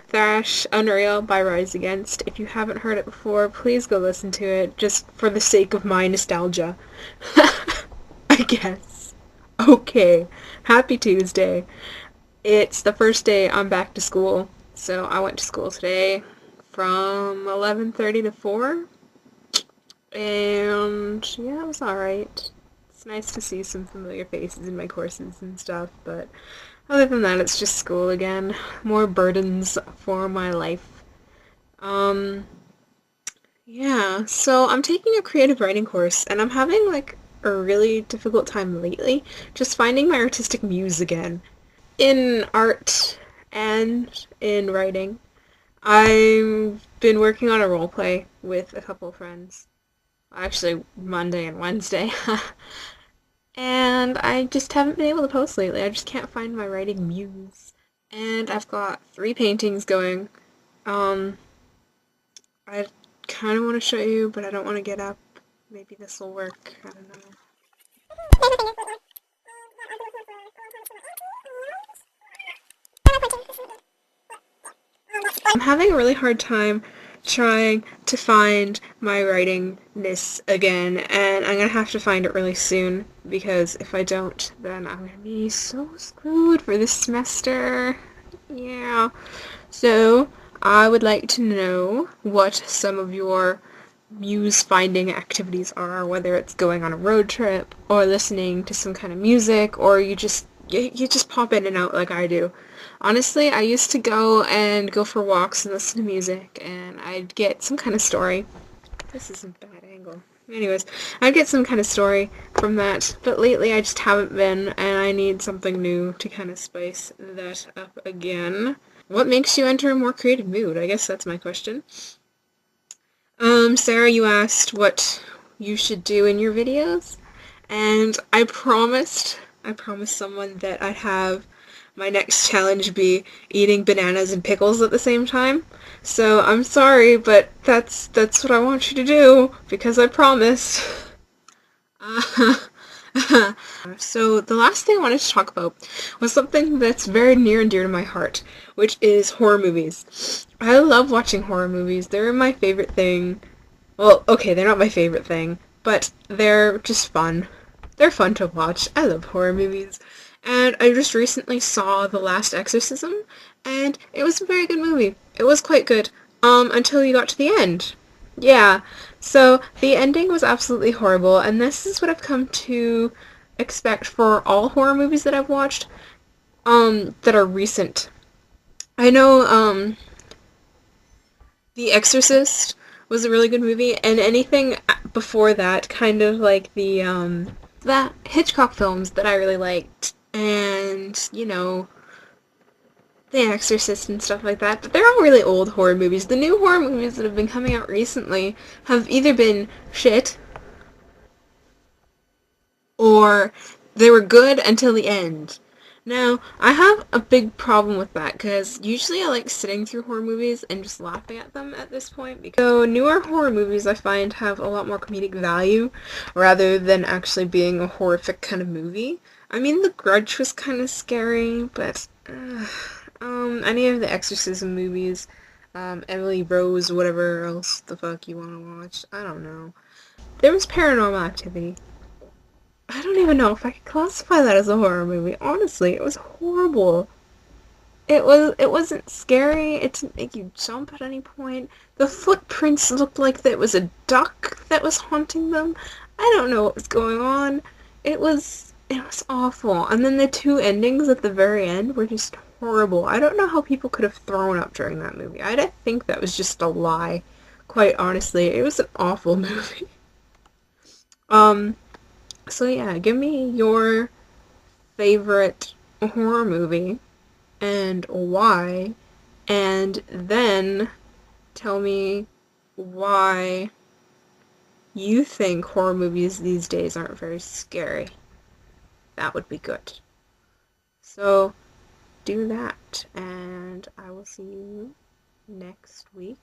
Thrash Unreal by Rise Against. If you haven't heard it before, please go listen to it, just for the sake of my nostalgia. I guess. Okay, happy Tuesday. It's the first day I'm back to school, so I went to school today from 11:30 to 4, and yeah, it was alright. It's nice to see some familiar faces in my courses and stuff, but other than that, it's just school again. More burdens for my life. Um, yeah, so I'm taking a creative writing course, and I'm having, like, a really difficult time lately just finding my artistic muse again. In art and in writing, I've been working on a role play with a couple of friends. Actually, Monday and Wednesday. And I just haven't been able to post lately. I just can't find my writing muse. And I've got 3 paintings going. Um, I kind of want to show you, but I don't want to get up. Maybe this will work. I don't know. I'm having a really hard time trying to find my writingness again, and I'm gonna have to find it really soon, because if I don't, then I'm gonna be so screwed for this semester. Yeah. So, I would like to know what some of your muse-finding activities are, whether it's going on a road trip, or listening to some kind of music, or you just pop in and out like I do. Honestly, I used to go for walks and listen to music, and I'd get some kind of story. This is a bad angle. Anyways, I'd get some kind of story from that, but lately I just haven't been, and I need something new to kind of spice that up again. What makes you enter a more creative mood? I guess that's my question. Sarah, you asked what you should do in your videos, and I promised someone that I'd have my next challenge be eating bananas and pickles at the same time. So I'm sorry, but that's what I want you to do, because I promised. So the last thing I wanted to talk about was something that's very near and dear to my heart, which is horror movies. I love watching horror movies. They're my favorite thing. Well, okay, they're not my favorite thing, but they're just fun. They're fun to watch. I love horror movies. And I just recently saw The Last Exorcism, and it was a very good movie. It was quite good, until you got to the end. Yeah, so the ending was absolutely horrible, and this is what I've come to expect for all horror movies that I've watched, that are recent. I know, The Exorcist was a really good movie, and anything before that, kind of like the Hitchcock films that I really liked, and, The Exorcist and stuff like that, but they're all really old horror movies. The new horror movies that have been coming out recently have either been shit, or they were good until the end. Now, I have a big problem with that, because usually I like sitting through horror movies and just laughing at them at this point. So newer horror movies I find have a lot more comedic value, rather than actually being a horrific kind of movie. I mean, The Grudge was kind of scary, but any of the Exorcism movies, Emily Rose, whatever else the fuck you want to watch, I don't know. There was Paranormal Activity. I don't even know if I could classify that as a horror movie. Honestly, it was horrible. It wasn't scary. It didn't make you jump at any point. The footprints looked like that was a duck that was haunting them. I don't know what was going on. It was awful. And then the 2 endings at the very end were just horrible. I don't know how people could have thrown up during that movie. I think that was just a lie. Quite honestly, it was an awful movie. Um, so yeah, give me your favorite horror movie and why, and then tell me why you think horror movies these days aren't very scary. That would be good. So, do that, and I will see you next week.